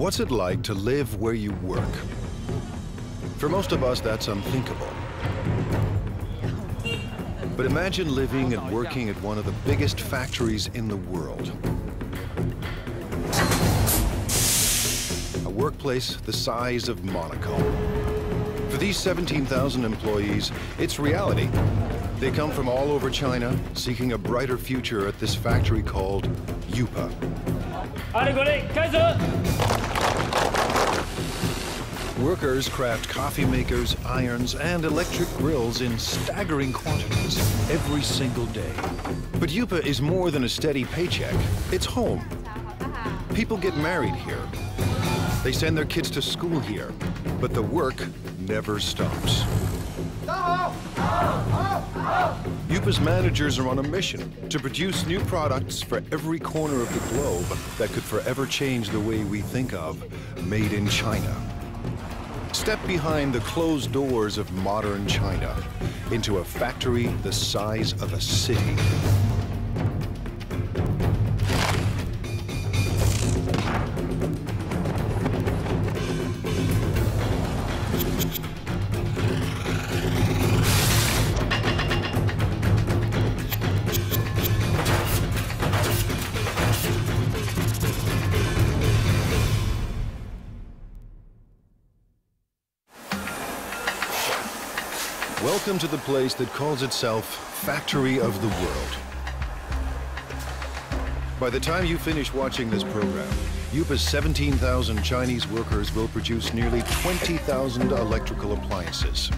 What's it like to live where you work? For most of us, that's unthinkable. But imagine living and working at one of the biggest factories in the world. A workplace the size of Monaco. For these 17,000 employees, it's reality. They come from all over China, seeking a brighter future at this factory called Yupa. Workers craft coffee makers, irons, and electric grills in staggering quantities every single day. But Yupa is more than a steady paycheck. It's home. People get married here. They send their kids to school here. But the work never stops. Yupa's managers are on a mission to produce new products for every corner of the globe that could forever change the way we think of made in China. Step behind the closed doors of modern China into a factory the size of a city. Welcome to the place that calls itself Factory of the World. By the time you finish watching this program, Yupa's 17,000 Chinese workers will produce nearly 20,000 electrical appliances.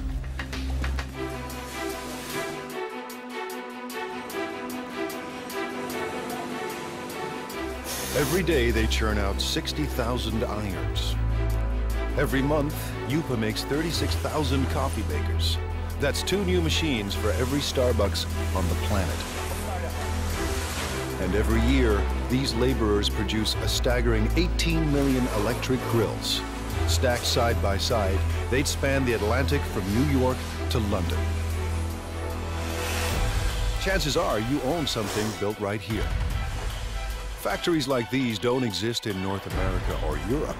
Every day they churn out 60,000 irons. Every month, Yupa makes 36,000 coffee makers. That's 2 new machines for every Starbucks on the planet. And every year, these laborers produce a staggering 18 million electric grills. Stacked side by side, they'd span the Atlantic from New York to London. Chances are you own something built right here. Factories like these don't exist in North America or Europe,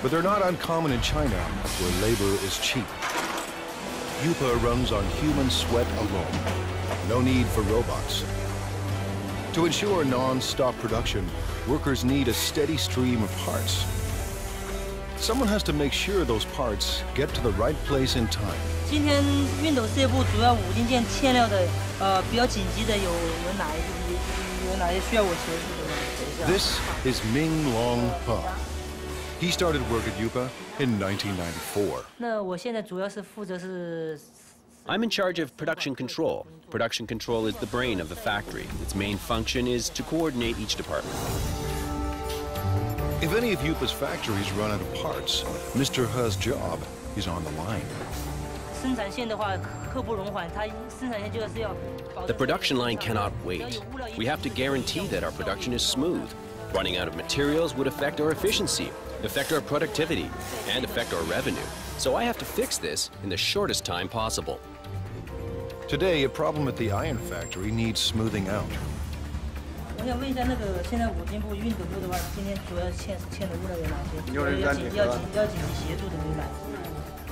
but they're not uncommon in China, where labor is cheap. Yupa runs on human sweat alone. No need for robots. To ensure non-stop production, workers need a steady stream of parts. Someone has to make sure those parts get to the right place in time. 今天熨斗事业部主要5零件欠料的，比较紧急的有哪些需要我协助的吗？ This is Ming Long Pa. He started work at Yupa in 1994. 那我现在主要是负责是。 I'm in charge of production control. Production control is the brain of the factory. Its main function is to coordinate each department. If any of Yupa's factories run out of parts, Mr. He's job is on the line. The production line cannot wait. We have to guarantee that our production is smooth. Running out of materials would affect our efficiency, affect our productivity, and affect our revenue. So I have to fix this in the shortest time possible. Today, a problem at the iron factory needs smoothing out.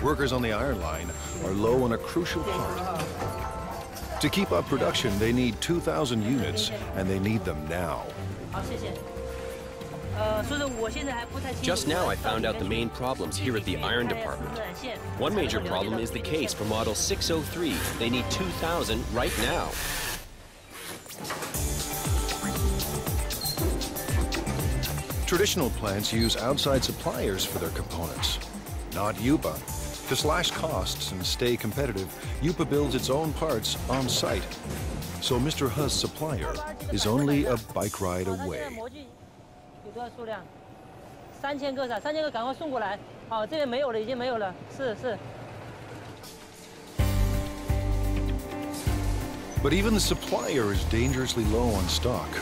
Workers on the iron line are low on a crucial part. To keep up production, they need 2,000 units, and they need them now. Just now I found out the main problems here at the iron department. One major problem is the case for model 603. They need 2,000 right now. Traditional plants use outside suppliers for their components, not Yupa. To slash costs and stay competitive, Yupa builds its own parts on site. So Mr. He's supplier is only a bike ride away. 多少数量？3000个，3000个赶快送过来。好，这边没有了，已经没有了。是。But even the supplier is dangerously low on stock.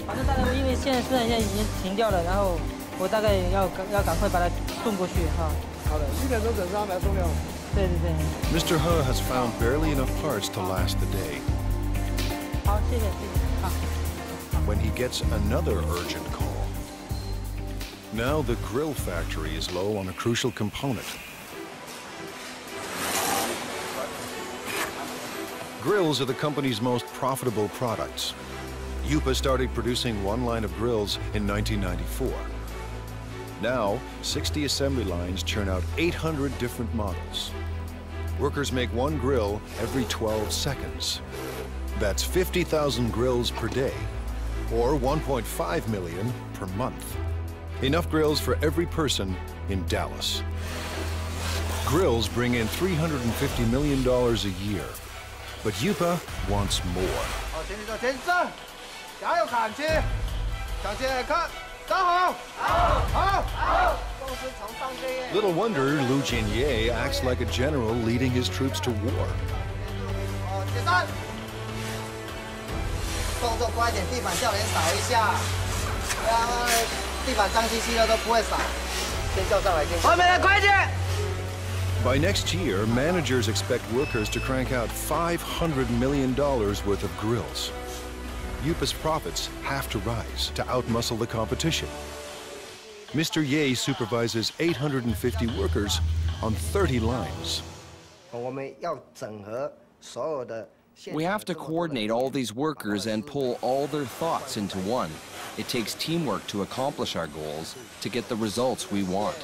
反正大概因为现在生产线已经停掉了，然后我大概要赶快把它送过去哈。好的，7点钟准时安排送料。对。Mr. He has found barely enough parts to last the day. 好，谢谢。好。When he gets another urgent call. Now the grill factory is low on a crucial component. Grills are the company's most profitable products. Yupa started producing one line of grills in 1994. Now, 60 assembly lines churn out 800 different models. Workers make one grill every 12 seconds. That's 50,000 grills per day, or 1.5 million per month. Enough grills for every person in Dallas. Grills bring in $350 million a year, but Yupa wants more. Little wonder Lu Jinye acts like a general leading his troops to war. By next year, managers expect workers to crank out $500 million worth of grills. Yupa's profits have to rise to outmuscle the competition. Mr. Ye supervises 850 workers on 30 lines. We have to coordinate all these workers and pull all their thoughts into one. It takes teamwork to accomplish our goals, to get the results we want.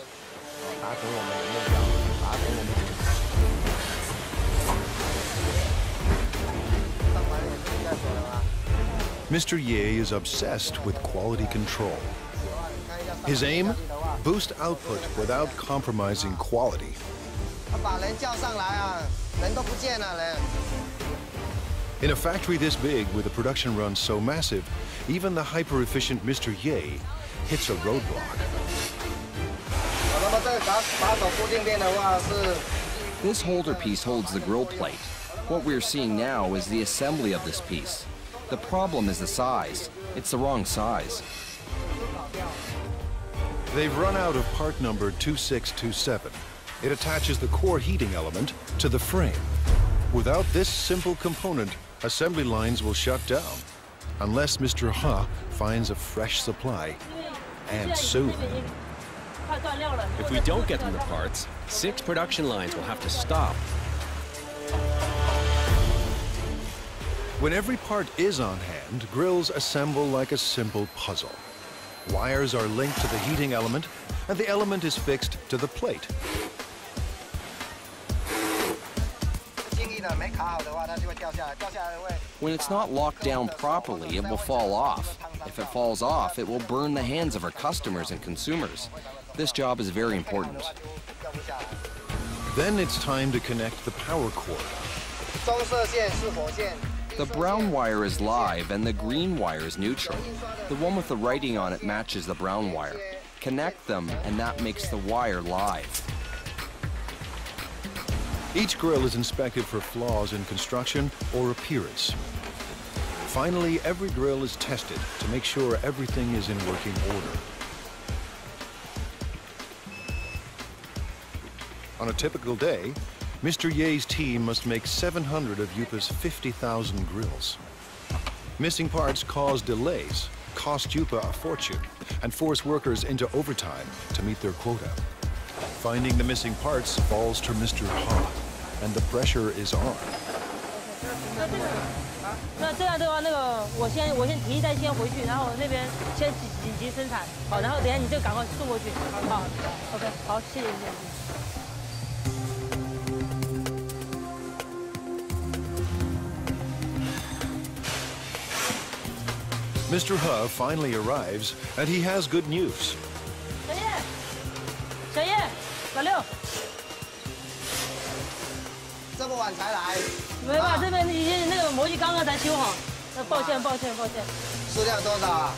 Mr. Ye is obsessed with quality control. His aim? Boost output without compromising quality. In a factory this big, with a production run so massive, even the hyper-efficient Mr. Ye hits a roadblock. This holder piece holds the grill plate. What we're seeing now is the assembly of this piece. The problem is the size. It's the wrong size. They've run out of part number 2627. It attaches the core heating element to the frame. Without this simple component, assembly lines will shut down, unless Mr. Ha finds a fresh supply, and soon. If we don't get them the parts, 6 production lines will have to stop. When every part is on hand, grills assemble like a simple puzzle. Wires are linked to the heating element, and the element is fixed to the plate. When it's not locked down properly, it will fall off. If it falls off, it will burn the hands of our customers and consumers. This job is very important. Then it's time to connect the power cord. The brown wire is live and the green wire is neutral. The one with the writing on it matches the brown wire. Connect them and that makes the wire live. Each grill is inspected for flaws in construction or appearance. Finally, every grill is tested to make sure everything is in working order. On a typical day, Mr. Ye's team must make 700 of Yupa's 50,000 grills. Missing parts cause delays, cost Yupa a fortune, and force workers into overtime to meet their quota. Finding the missing parts falls to Mr. Ha, and the pressure is on. 那这样的话，我先提一袋先回去，然后那边先紧急生产，好，然后等一下你就赶快送过去，好 ，OK， 好，谢谢谢谢。 Mr. Ha finally arrives, and he has good news. 小叶，老六，这么晚才来？没办法，这边已经那个模具刚刚才修好，抱歉。数量多少啊？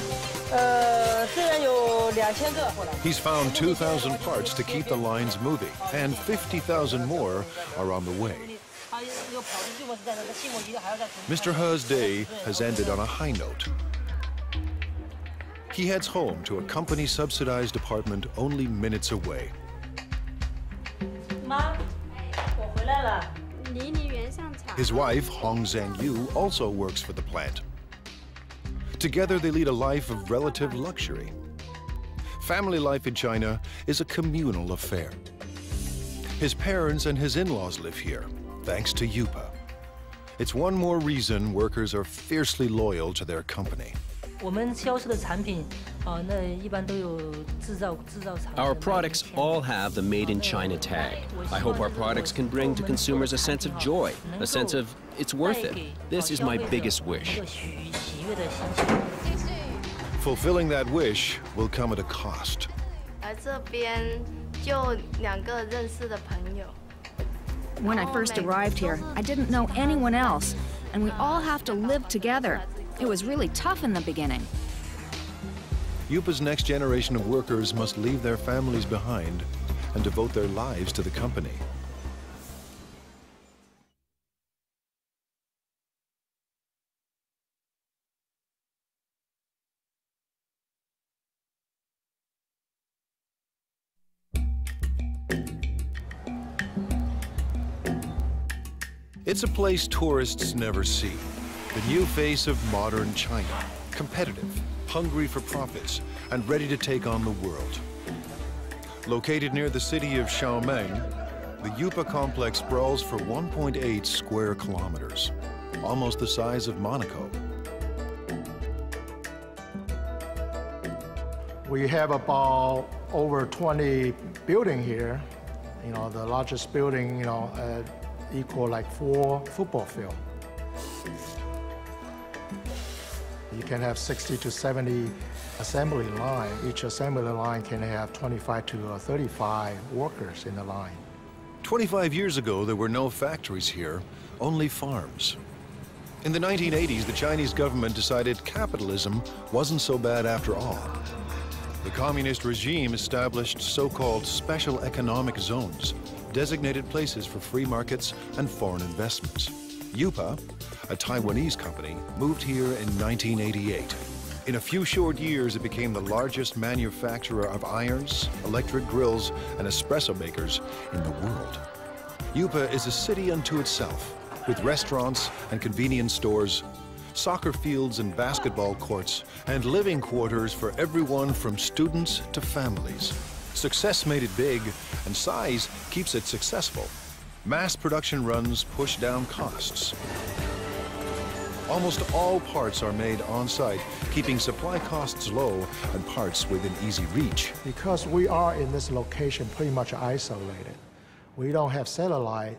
这边有2000个。 He's found 2,000 parts to keep the lines moving, and 50,000 more are on the way. Mr. Ha's day has ended on a high note. He heads home to a company-subsidized apartment only minutes away. 妈，我回来了。 His wife, Hong Zhangyu, also works for the plant. Together, they lead a life of relative luxury. Family life in China is a communal affair. His parents and his in-laws live here, thanks to Yupa. It's one more reason workers are fiercely loyal to their company. Our products all have the Made in China tag. I hope our products can bring to consumers a sense of joy, a sense of it's worth it. This is my biggest wish. Fulfilling that wish will come at a cost. When I first arrived here, I didn't know anyone else, and we all have to live together. It was really tough in the beginning. Yupa's next generation of workers must leave their families behind and devote their lives to the company. It's a place tourists never see. The new face of modern China, competitive, hungry for profits, and ready to take on the world. Located near the city of Xiaomeng, the Yupa complex sprawls for 1.8 square kilometers, almost the size of Monaco. We have about over 20 buildings here. You know, the largest building, you know, equal like 4 football fields. You can have 60 to 70 assembly line. Each assembly line can have 25 to 35 workers in the line. 25 years ago, there were no factories here, only farms. In the 1980s, the Chinese government decided capitalism wasn't so bad after all. The communist regime established so-called special economic zones, designated places for free markets and foreign investments. Yupa, a Taiwanese company, moved here in 1988. In a few short years, it became the largest manufacturer of irons, electric grills, and espresso makers in the world. Yupa is a city unto itself, with restaurants and convenience stores, soccer fields and basketball courts, and living quarters for everyone from students to families. Success made it big, and size keeps it successful. Mass production runs push down costs. Almost all parts are made on-site, keeping supply costs low and parts within easy reach. Because we are in this location pretty much isolated, we don't have satellite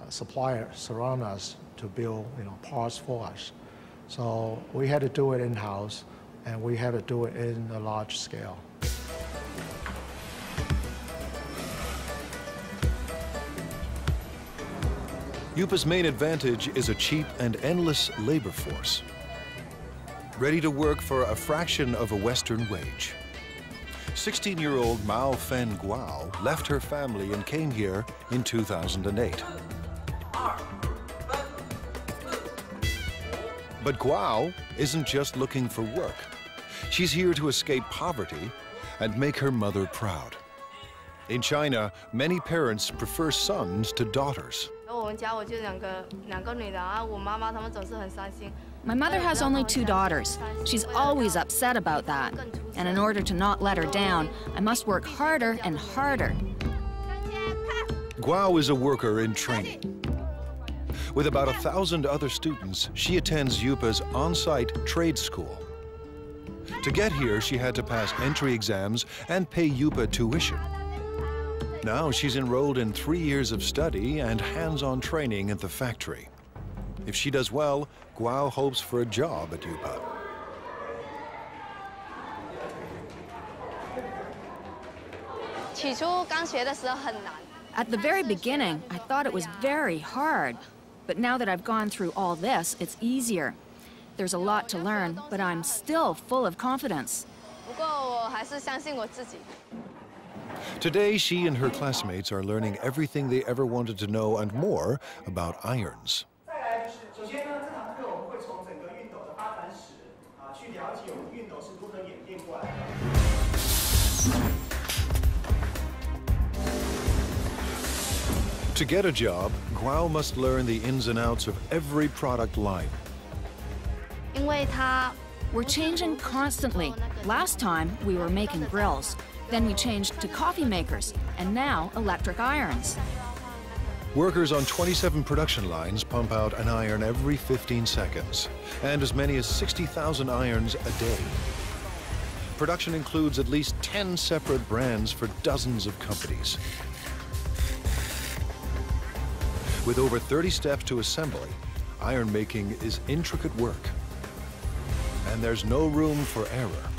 suppliers surround us to build, you know, parts for us. So we had to do it in-house, and we had to do it in a large scale. Yupa's main advantage is a cheap and endless labor force, ready to work for a fraction of a Western wage. 16-year-old Mao Fen Guo left her family and came here in 2008. But Guo isn't just looking for work. She's here to escape poverty and make her mother proud. In China, many parents prefer sons to daughters. My mother has only 2 daughters. She's always upset about that. And in order to not let her down, I must work harder and harder. Guo is a worker in training. With about 1,000 other students, she attends Yupa's on-site trade school. To get here, she had to pass entry exams and pay Yupa tuition. Now she's enrolled in 3 years of study and hands-on training at the factory. If she does well, Guo hopes for a job at Yupa. At the very beginning, I thought it was very hard. But now that I've gone through all this, it's easier. There's a lot to learn, but I'm still full of confidence. Today, she and her classmates are learning everything they ever wanted to know and more about irons. To get a job, Guo must learn the ins and outs of every product line. We're changing constantly. Last time, we were making grills. Then we changed to coffee makers, and now electric irons. Workers on 27 production lines pump out an iron every 15 seconds, and as many as 60,000 irons a day. Production includes at least 10 separate brands for dozens of companies. With over 30 steps to assembly, iron making is intricate work. And there's no room for error.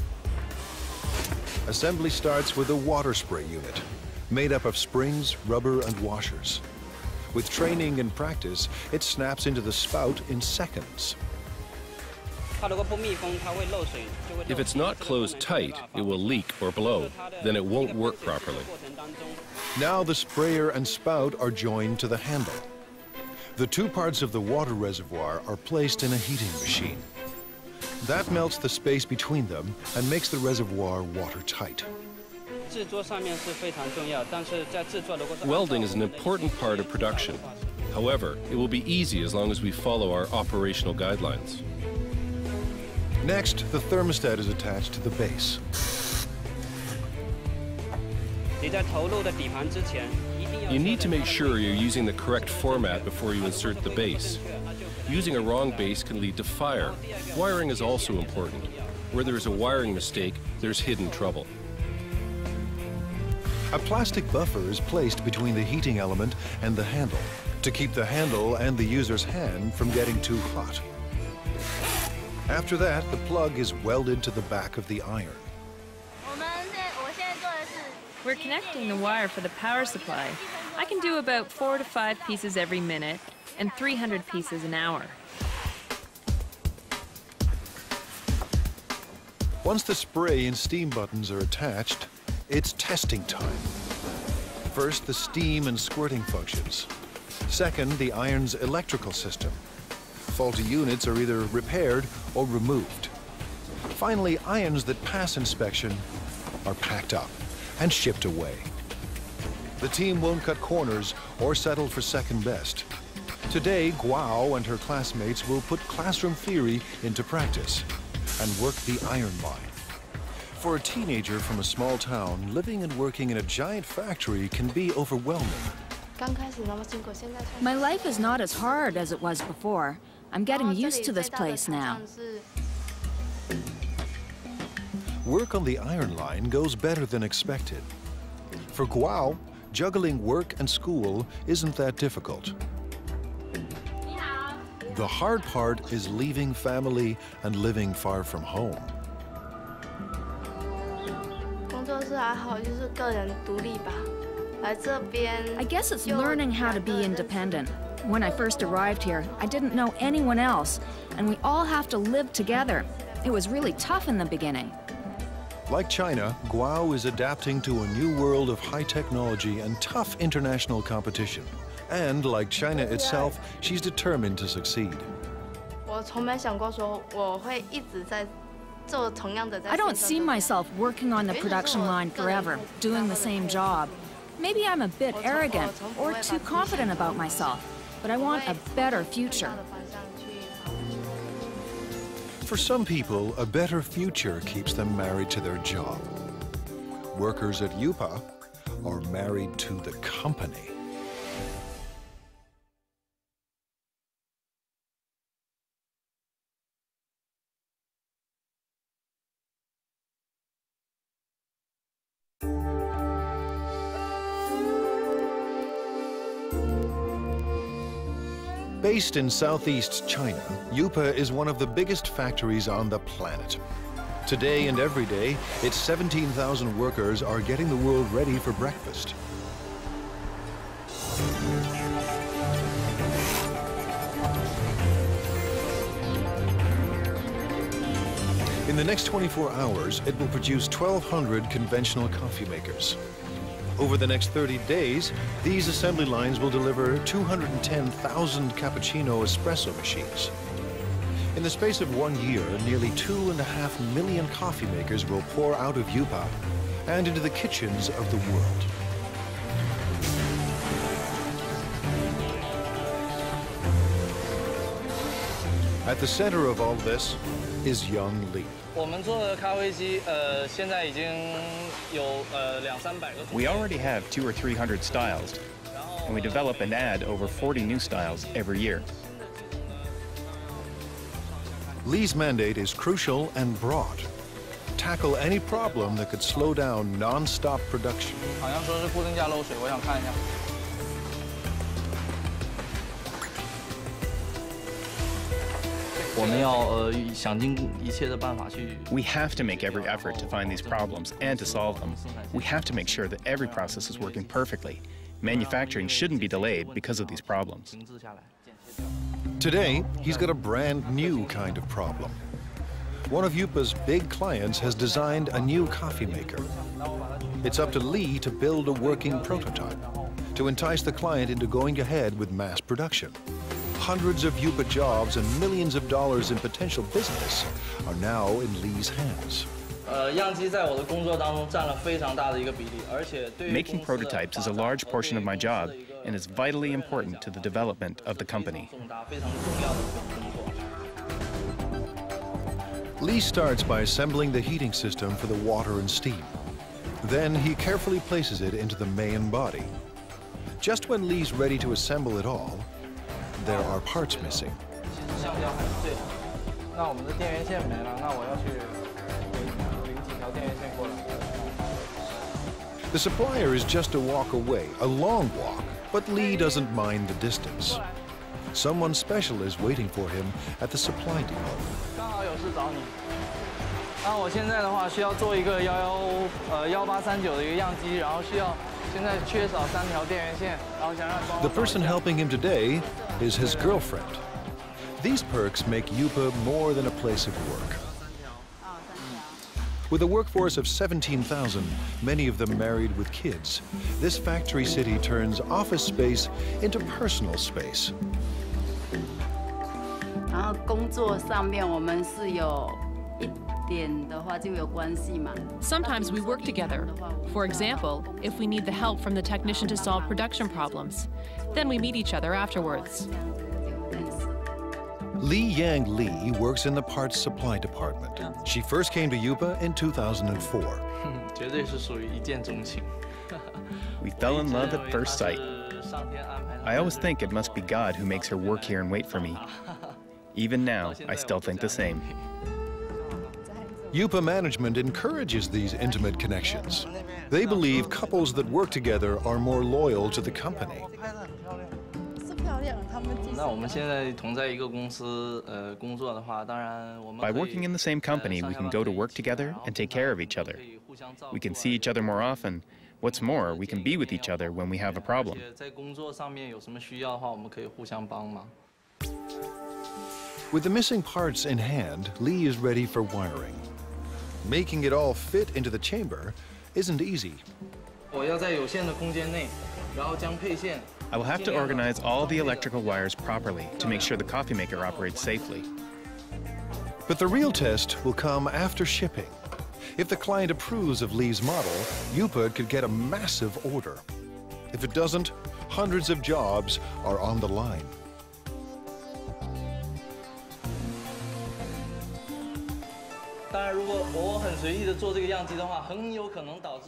Assembly starts with a water spray unit, made up of springs, rubber, and washers. With training and practice, it snaps into the spout in seconds. If it's not closed tight, it will leak or blow. Then it won't work properly. Now the sprayer and spout are joined to the handle. The two parts of the water reservoir are placed in a heating machine. That melts the space between them and makes the reservoir watertight. Welding is an important part of production. However, it will be easy as long as we follow our operational guidelines. Next, the thermostat is attached to the base. You need to make sure you're using the correct format before you insert the base. Using a wrong base can lead to fire. Wiring is also important. Where there is a wiring mistake, there's hidden trouble. A plastic buffer is placed between the heating element and the handle to keep the handle and the user's hand from getting too hot. After that, the plug is welded to the back of the iron. We're connecting the wire for the power supply. I can do about 4 to 5 pieces every minute and 300 pieces an hour. Once the spray and steam buttons are attached, it's testing time. First, the steam and squirting functions. Second, the iron's electrical system. Faulty units are either repaired or removed. Finally, irons that pass inspection are packed up and shipped away. The team won't cut corners or settle for second best. Today, Guo and her classmates will put classroom theory into practice and work the iron line. For a teenager from a small town, living and working in a giant factory can be overwhelming. My life is not as hard as it was before. I'm getting used to this place now. Work on the iron line goes better than expected. For Guo, juggling work and school isn't that difficult. The hard part is leaving family and living far from home. I guess it's learning how to be independent. When I first arrived here, I didn't know anyone else, and we all have to live together. It was really tough in the beginning. Like China, Guo is adapting to a new world of high technology and tough international competition. And like China itself, she's determined to succeed. I don't see myself working on the production line forever, doing the same job. Maybe I'm a bit arrogant or too confident about myself, but I want a better future. For some people, a better future keeps them married to their job. Workers at UPA are married to the company. Based in southeast China, UPA is one of the biggest factories on the planet. Today and every day, its 17,000 workers are getting the world ready for breakfast. In the next 24 hours, it will produce 1,200 conventional coffee makers. Over the next 30 days, these assembly lines will deliver 210,000 cappuccino espresso machines. In the space of 1 year, nearly 2.5 million coffee makers will pour out of UPA and into the kitchens of the world. At the center of all this, is young Lee. We already have 200 or 300 styles, and we develop and add over 40 new styles every year. Lee's mandate is crucial and broad. Tackle any problem that could slow down non-stop production. We have to make every effort to find these problems and to solve them. We have to make sure that every process is working perfectly. Manufacturing shouldn't be delayed because of these problems. Today, he's got a brand new kind of problem. One of Yupa's big clients has designed a new coffee maker. It's up to Lee to build a working prototype to entice the client into going ahead with mass production. Hundreds of Yupa jobs and millions of dollars in potential business are now in Lee's hands. Making prototypes is a large portion of my job and is vitally important to the development of the company. Lee starts by assembling the heating system for the water and steam. Then he carefully places it into the main body. Just when Lee's ready to assemble it all, there are parts missing. The supplier is just a walk away, a long walk, but Lee doesn't mind the distance. Someone special is waiting for him at the supply depot. The person helping him today is his girlfriend. These perks make Yupa more than a place of work. With a workforce of 17,000, many of them married with kids, this factory city turns office space into personal space. Sometimes we work together. For example, if we need the help from the technician to solve production problems, then we meet each other afterwards. Li Yang Lee works in the parts supply department. She first came to Yupa in 2004. We fell in love at first sight. I always think it must be God who makes her work here and wait for me. Even now, I still think the same. Yupa management encourages these intimate connections. They believe couples that work together are more loyal to the company. By working in the same company, we can go to work together and take care of each other. We can see each other more often. What's more, we can be with each other when we have a problem. With the missing parts in hand, Lee is ready for wiring. Making it all fit into the chamber isn't easy. I will have to organize all the electrical wires properly to make sure the coffee maker operates safely. But the real test will come after shipping. If the client approves of Lee's model, Yupa could get a massive order. If it doesn't, hundreds of jobs are on the line.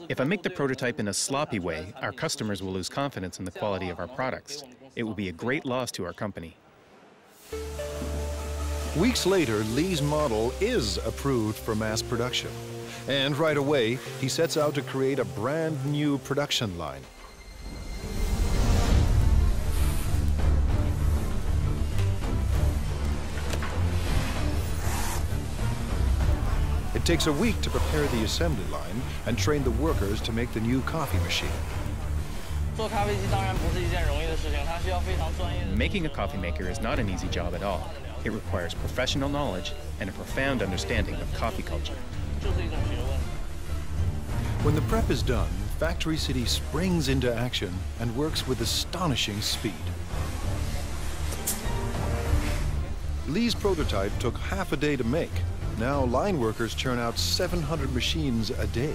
If I make the prototype in a sloppy way, our customers will lose confidence in the quality of our products. It will be a great loss to our company. Weeks later, Lee's model is approved for mass production. And right away, he sets out to create a brand new production line. It takes a week to prepare the assembly line and train the workers to make the new coffee machine. Making a coffee maker is not an easy job at all. It requires professional knowledge and a profound understanding of coffee culture. When the prep is done, Factory City springs into action and works with astonishing speed. Lee's prototype took half a day to make. Now line workers churn out 700 machines a day.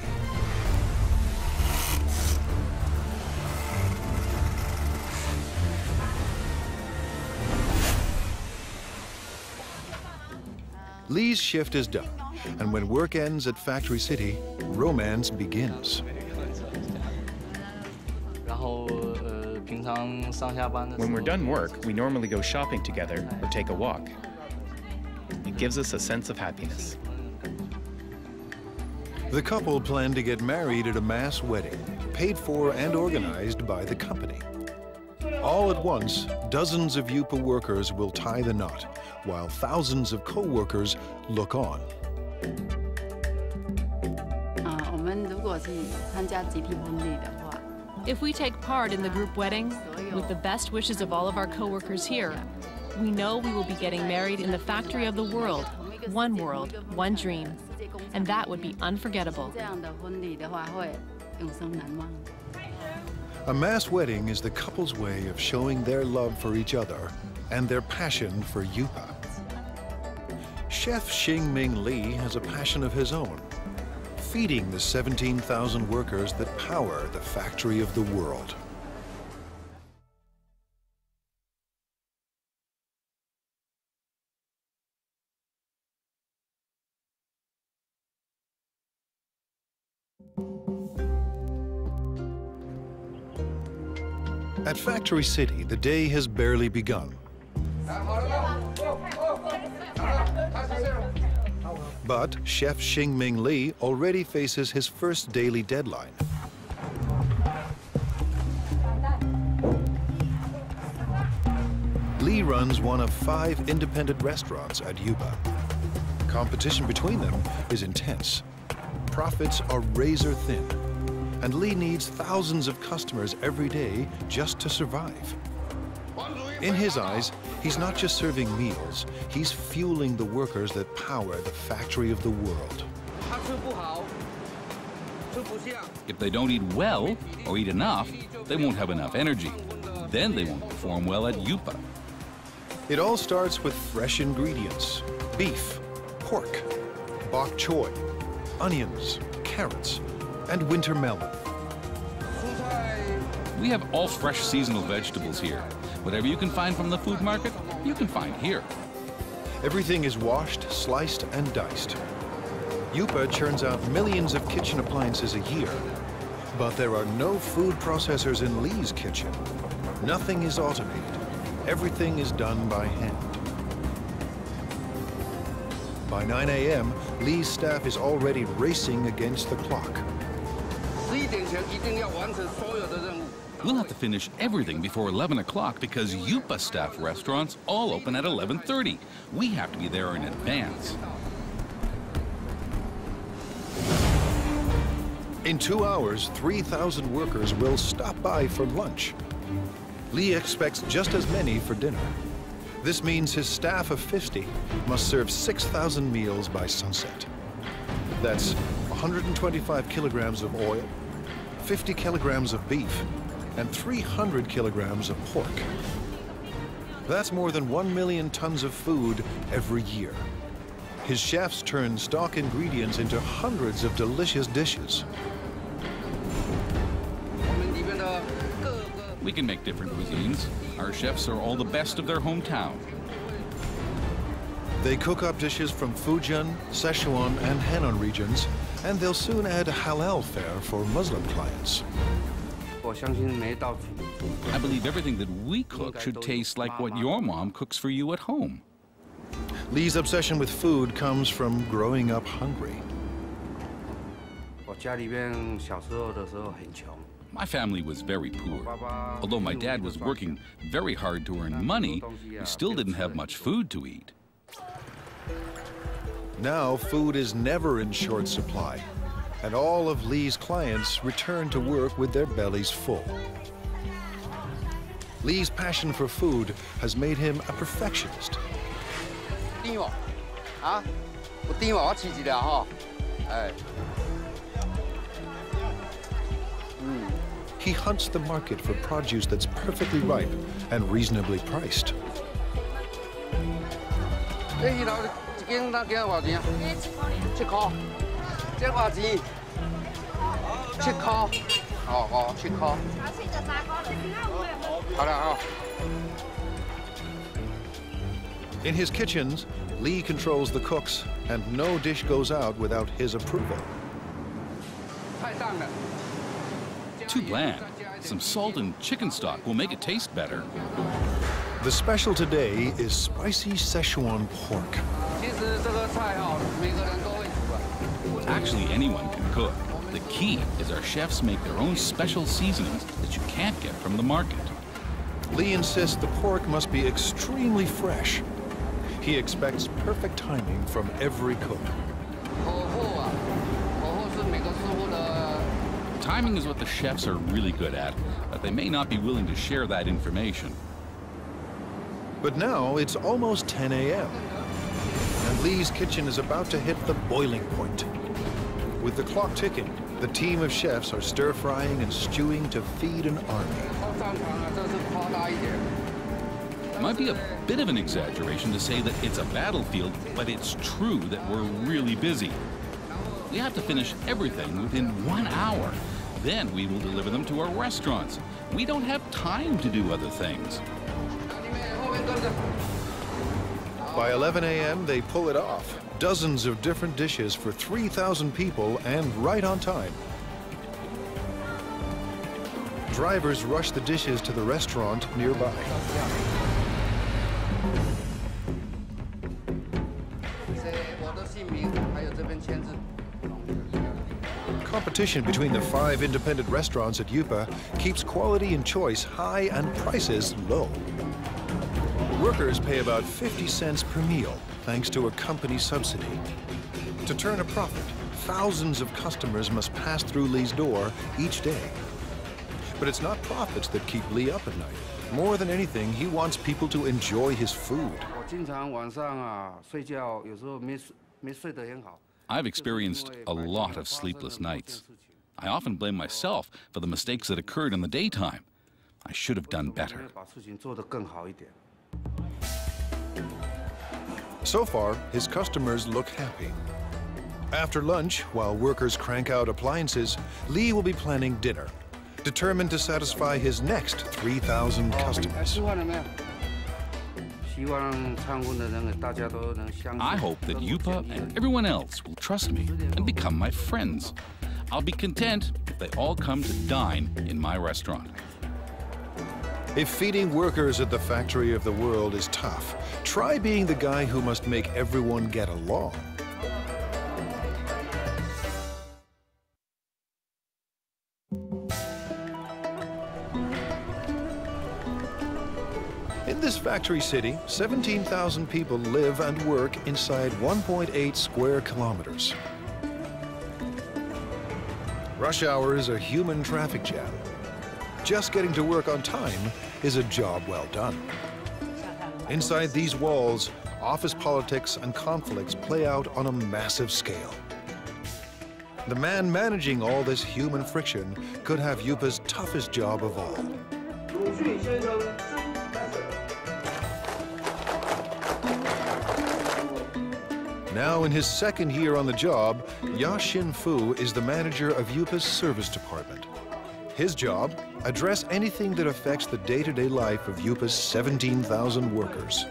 Lee's shift is done, and when work ends at Factory City, romance begins. When we're done work, we normally go shopping together or take a walk. It gives us a sense of happiness. The couple plan to get married at a mass wedding, paid for and organized by the company. All at once, dozens of Yupa workers will tie the knot, while thousands of co-workers look on. If we take part in the group wedding, with the best wishes of all of our co-workers here, we know we will be getting married in the factory of the world, one dream. And that would be unforgettable. A mass wedding is the couple's way of showing their love for each other and their passion for Yupa. Chef Xingming Li has a passion of his own, feeding the 17,000 workers that power the factory of the world. At Factory City, the day has barely begun. But Chef Xingming Li already faces his first daily deadline. Li runs one of 5 independent restaurants at Yupa. Competition between them is intense. Profits are razor thin, and Li needs thousands of customers every day just to survive. In his eyes, he's not just serving meals, he's fueling the workers that power the factory of the world. If they don't eat well or eat enough, they won't have enough energy. Then they won't perform well at Yupa. It all starts with fresh ingredients: beef, pork, bok choy, onions, carrots, and winter melon. We have all fresh seasonal vegetables here. Whatever you can find from the food market, you can find here. Everything is washed, sliced, and diced. Yupa churns out millions of kitchen appliances a year, but there are no food processors in Li's kitchen. Nothing is automated. Everything is done by hand. By 9 a.m., Li's staff is already racing against the clock. We'll have to finish everything before 11 o'clock because Yupa staff restaurants all open at 11:30. We have to be there in advance. In 2 hours, 3,000 workers will stop by for lunch. Li expects just as many for dinner. This means his staff of 50 must serve 6,000 meals by sunset. That's 125 kilograms of oil, 50 kilograms of beef, and 300 kilograms of pork. That's more than 1 million tons of food every year. His chefs turn stock ingredients into hundreds of delicious dishes. We can make different cuisines. Our chefs are all the best of their hometown. They cook up dishes from Fujian, Sichuan, and Henan regions, and they'll soon add halal fare for Muslim clients. I believe everything that we cook should taste like what your mom cooks for you at home. Li's obsession with food comes from growing up hungry. My family was very poor. Although my dad was working very hard to earn money, we still didn't have much food to eat. Now food is never in short supply, and all of Li's clients return to work with their bellies full. Li's passion for food has made him a perfectionist. He hunts the market for produce that's perfectly ripe and reasonably priced. In his kitchens, Lee controls the cooks, and no dish goes out without his approval. Too bland. Some salt and chicken stock will make it taste better. The special today is spicy Szechuan pork. Actually, anyone can cook. The key is our chefs make their own special seasonings that you can't get from the market. Lee insists the pork must be extremely fresh. He expects perfect timing from every cook. Timing is what the chefs are really good at, but they may not be willing to share that information. But now it's almost 10 a.m. and Lee's kitchen is about to hit the boiling point. With the clock ticking, the team of chefs are stir-frying and stewing to feed an army. It might be a bit of an exaggeration to say that it's a battlefield, but it's true that we're really busy. We have to finish everything within 1 hour. Then we will deliver them to our restaurants. We don't have time to do other things. By 11 a.m., they pull it off. Dozens of different dishes for 3,000 people and right on time. Drivers rush the dishes to the restaurant nearby. Competition between the 5 independent restaurants at Yupa keeps quality and choice high and prices low. Workers pay about 50 cents per meal, thanks to a company subsidy. To turn a profit, thousands of customers must pass through Lee's door each day. But it's not profits that keep Lee up at night. More than anything, he wants people to enjoy his food. I've experienced a lot of sleepless nights. I often blame myself for the mistakes that occurred in the daytime. I should have done better. So far, his customers look happy. After lunch, while workers crank out appliances, Lee will be planning dinner, determined to satisfy his next 3,000 customers. I hope that Yupa and everyone else will trust me and become my friends. I'll be content if they all come to dine in my restaurant. If feeding workers at the factory of the world is tough, try being the guy who must make everyone get along. In this factory city, 17,000 people live and work inside 1.8 square kilometers. Rush hour is a human traffic jam. Just getting to work on time is a job well done. Inside these walls, office politics and conflicts play out on a massive scale. The man managing all this human friction could have Yupa's toughest job of all. Now in his second year on the job, Ya Xin-fu is the manager of Yupa's service department. His job, address anything that affects the day-to-day life of Yupa's 17,000 workers.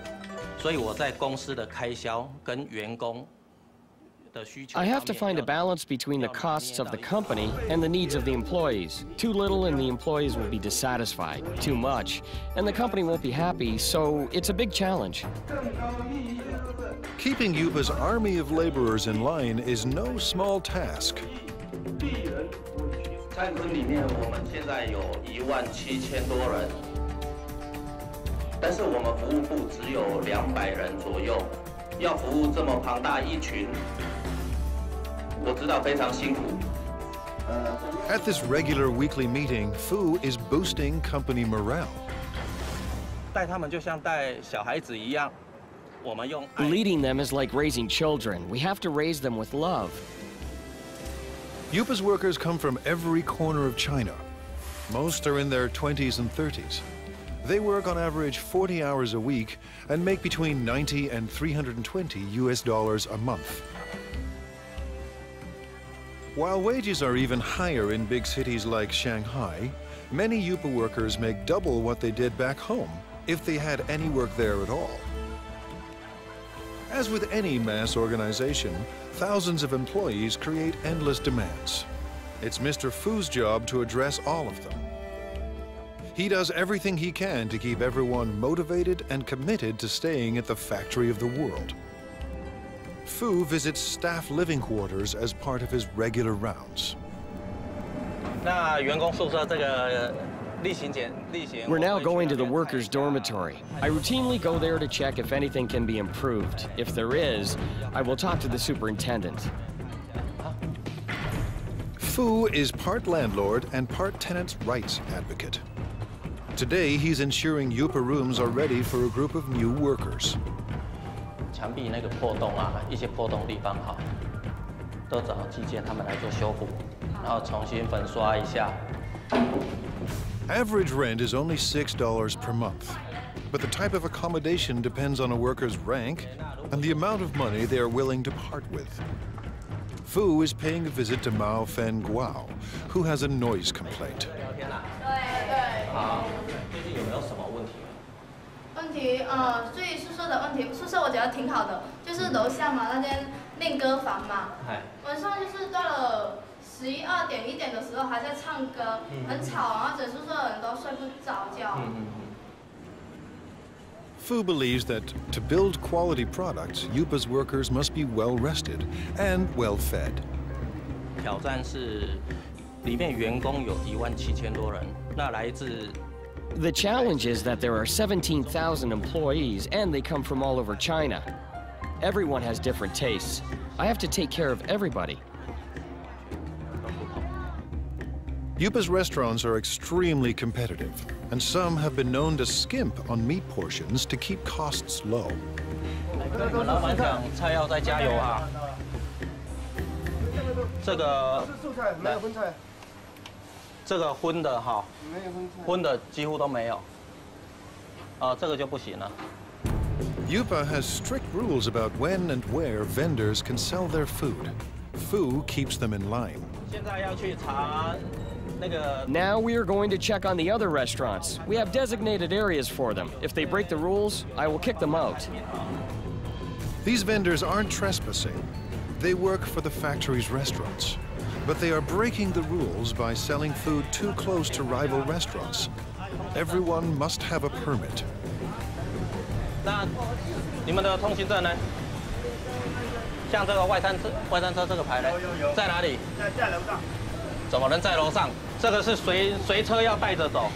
I have to find a balance between the costs of the company and the needs of the employees. Too little and the employees will be dissatisfied. Too much and the company won't be happy, so it's a big challenge. Keeping Yupa's army of laborers in line is no small task. At this regular weekly meeting, Fu is boosting company morale. Leading them is like raising children. We have to raise them with love. Yupa's workers come from every corner of China. Most are in their 20s and 30s. They work on average 40 hours a week and make between $90 and $320 US a month. While wages are even higher in big cities like Shanghai, many Yupa workers make double what they did back home if they had any work there at all. As with any mass organization, thousands of employees create endless demands. It's Mr. Fu's job to address all of them. He does everything he can to keep everyone motivated and committed to staying at the factory of the world. Fu visits staff living quarters as part of his regular rounds. We're now going to the workers' dormitory. I routinely go there to check if anything can be improved. If there is, I will talk to the superintendent. Fu is part landlord and part tenants' rights advocate. Today, he's ensuring Yupa rooms are ready for a group of new workers. Average rent is only $6 per month, but the type of accommodation depends on a worker's rank and the amount of money they are willing to part with. Fu is paying a visit to Mao Fen Guao, who has a noise complaint. 所以宿舍的问题，宿舍我觉得挺好的，就是楼下嘛那间练歌房嘛，晚上就是到了11、2点、1点的时候还在唱歌，很吵，然后整宿舍的人都睡不着觉。Fu believes that to build quality products, Yupa's workers must be well rested and well fed. 挑战是里面员工有17000多人，那来自 The challenge is that there are 17,000 employees and they come from all over China. Everyone has different tastes. I have to take care of everybody. Yupa's restaurants are extremely competitive, and some have been known to skimp on meat portions to keep costs low. 老板讲菜要再加油啊！这个没有荤菜，这个荤的哈，荤的几乎都没有。这个就不行了。Yupa has strict rules about when and where vendors can sell their food. Fu keeps them in line. 现在要去查。 Now we are going to check on the other restaurants. We have designated areas for them. If they break the rules, I will kick them out. These vendors aren't trespassing. They work for the factory's restaurants. But they are breaking the rules by selling food too close to rival restaurants. Everyone must have a permit. 那你们的通行证呢？像这个外餐车这个牌呢，在哪里？在楼上。 怎么能在楼上？这个是随车要带着走。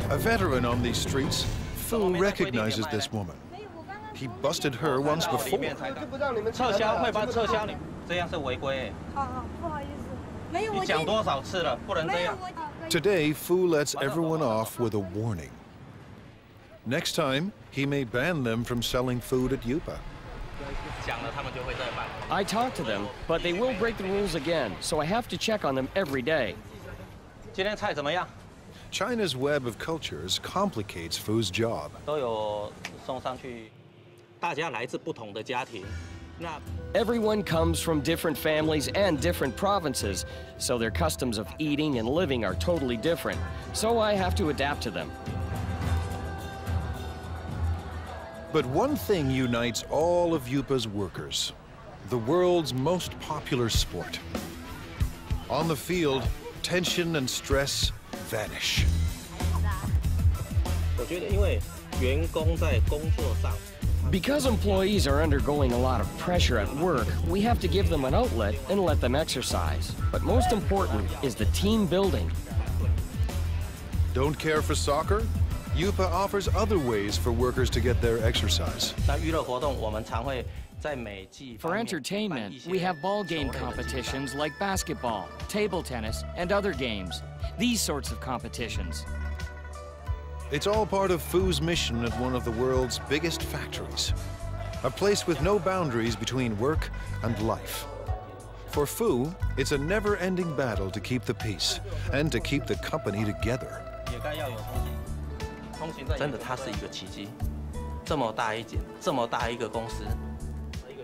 A veteran on these streets, Fu recognizes this woman. He busted her once before. 撤销会帮撤销你，这样是违规。好，不好意思，没有。你讲多少次了，不能这样。Today, Fu lets everyone off with a warning. Next time, he may ban them from selling food at Yupa. I talk to them, but they will break the rules again, so I have to check on them every day. 今天菜怎么样？ China's web of cultures complicates Fu's job. 都有送上去，大家来自不同的家庭。那 Everyone comes from different families and different provinces, so their customs of eating and living are totally different. So I have to adapt to them. But one thing unites all of Yupa's workers: the world's most popular sport. On the field, tension and stress vanish. 我觉得，因为员工在工作上。 Because employees are undergoing a lot of pressure at work, we have to give them an outlet and let them exercise. But most important is the team building. Don't care for soccer? Yupa offers other ways for workers to get their exercise. For entertainment, we have ball game competitions like basketball, table tennis, and other games. These sorts of competitions. It's all part of Fu's mission at one of the world's biggest factories, a place with no boundaries between work and life. For Fu, it's a never-ending battle to keep the peace and to keep the company together. 真的，它是一个奇迹，这么大一间，这么大一个公司。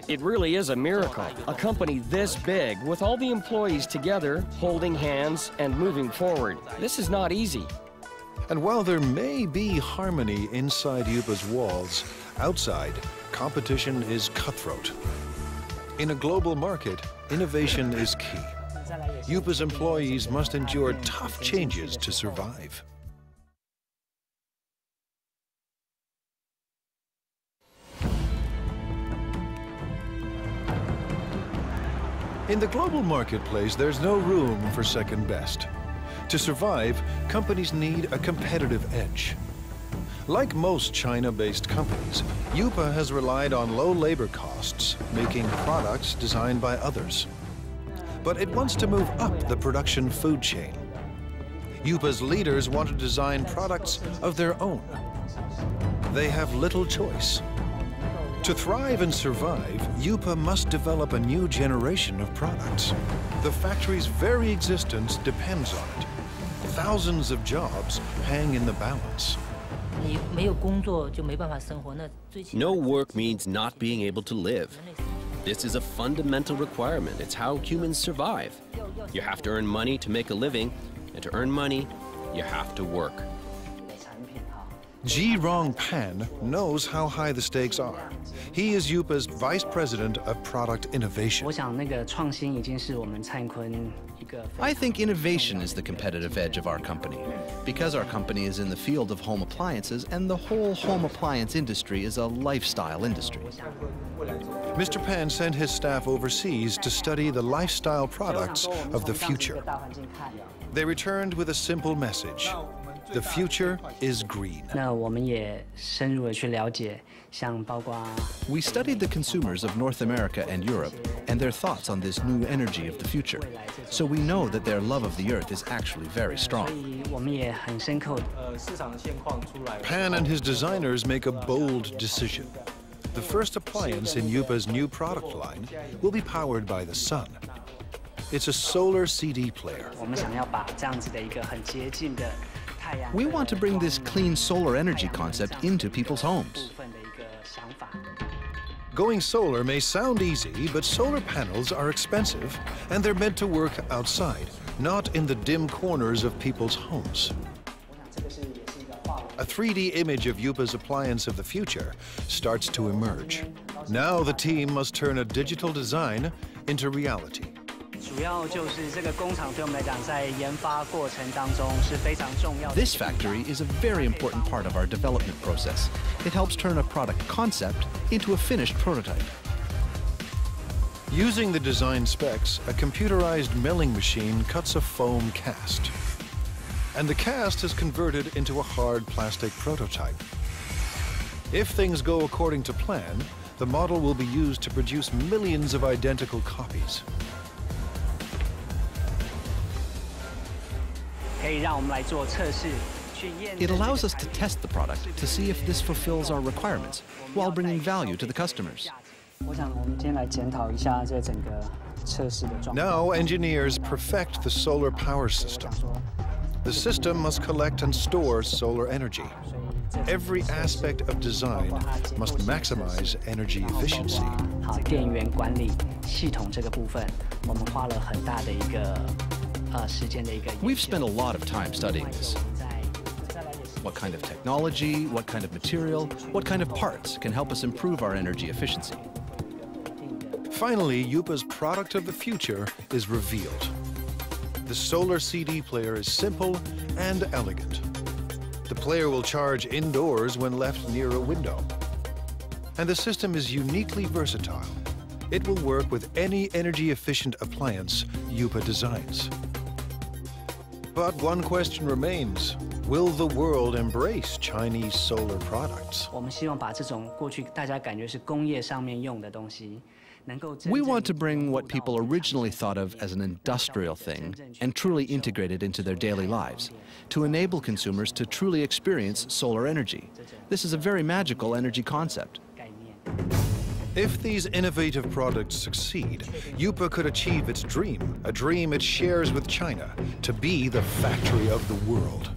It really is a miracle. A company this big, with all the employees together, holding hands and moving forward. This is not easy. And while there may be harmony inside Yupa's walls, outside, competition is cutthroat. In a global market, innovation is key. Yupa's employees must endure tough changes to survive. In the global marketplace, there's no room for second best. To survive, companies need a competitive edge. Like most China-based companies, Yupa has relied on low labor costs, making products designed by others. But it wants to move up the production food chain. Yupa's leaders want to design products of their own. They have little choice. To thrive and survive, Yupa must develop a new generation of products. The factory's very existence depends on it. Thousands of jobs hang in the balance. No work means not being able to live. This is a fundamental requirement. It's how humans survive. You have to earn money to make a living, and to earn money, you have to work. Pan knows how high the stakes are. He is Yupa's Vice President of Product Innovation. I think innovation is the competitive edge of our company, because our company is in the field of home appliances, and the whole home appliance industry is a lifestyle industry. Mr. Pan sent his staff overseas to study the lifestyle products of the future. They returned with a simple message. The future is green. We studied the consumers of North America and Europe and their thoughts on this new energy of the future. So we know that their love of the earth is actually very strong. Pan and his designers make a bold decision. The first appliance in Yupa's new product line will be powered by the sun. It's a solar CD player. We want to bring this clean solar energy concept into people's homes. Going solar may sound easy, but solar panels are expensive, and they're meant to work outside, not in the dim corners of people's homes. A 3D image of Yupa's appliance of the future starts to emerge. Now the team must turn a digital design into reality. This factory is a very important part of our development process. It helps turn a product concept into a finished prototype. Using the design specs, a computerized milling machine cuts a foam cast. And the cast is converted into a hard plastic prototype. If things go according to plan, the model will be used to produce millions of identical copies. It allows us to test the product to see if this fulfills our requirements while bringing value to the customers. Now engineers perfect the solar power system. The system must collect and store solar energy. Every aspect of design must maximize energy efficiency. We've spent a lot of time studying this. What kind of technology, what kind of material, what kind of parts can help us improve our energy efficiency? Finally, Yupa's product of the future is revealed. The solar CD player is simple and elegant. The player will charge indoors when left near a window. And the system is uniquely versatile. It will work with any energy-efficient appliance Yupa designs. But one question remains. Will the world embrace Chinese solar products? We want to bring what people originally thought of as an industrial thing and truly integrate it into their daily lives, to enable consumers to truly experience solar energy. This is a very magical energy concept. If these innovative products succeed, Yupa could achieve its dream, a dream it shares with China, to be the factory of the world.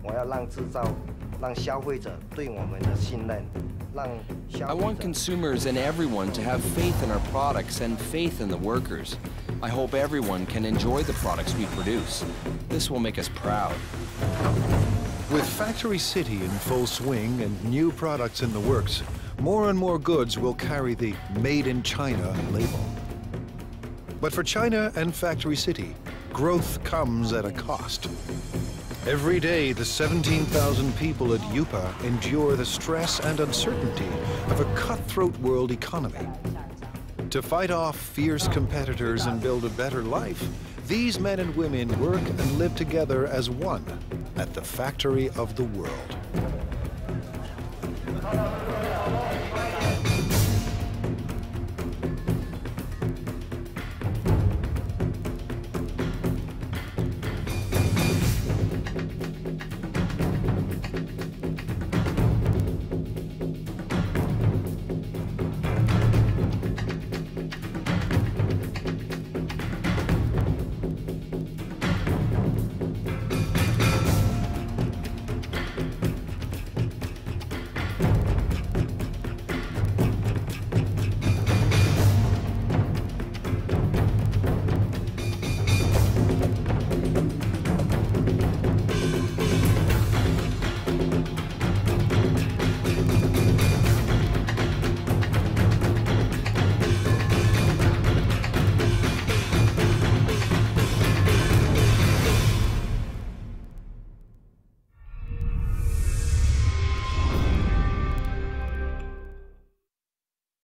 I want consumers and everyone to have faith in our products and faith in the workers. I hope everyone can enjoy the products we produce. This will make us proud. With Factory City in full swing and new products in the works, more and more goods will carry the Made in China label. But for China and Factory City, growth comes at a cost. Every day, the 17,000 people at Yupa endure the stress and uncertainty of a cutthroat world economy. To fight off fierce competitors and build a better life, these men and women work and live together as one at the factory of the world.